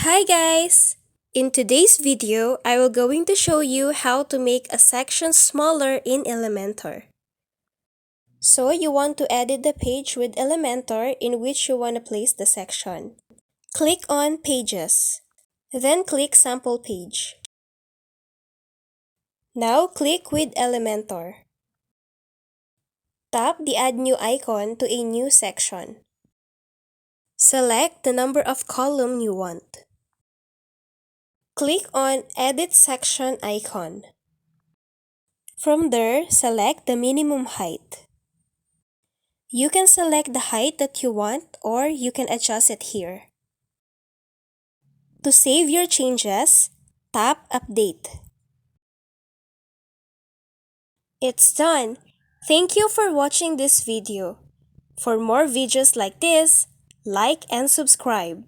Hi guys! In today's video, I will going to show you how to make a section smaller in Elementor. So you want to edit the page with Elementor in which you want to place the section. Click on Pages. Then click Sample Page. Now click with Elementor. Tap the Add New icon to a new section. Select the number of column you want. Click on Edit Section icon. From there, select the minimum height. You can select the height that you want or you can adjust it here. To save your changes, tap Update. It's done! Thank you for watching this video. For more videos like this, like and subscribe.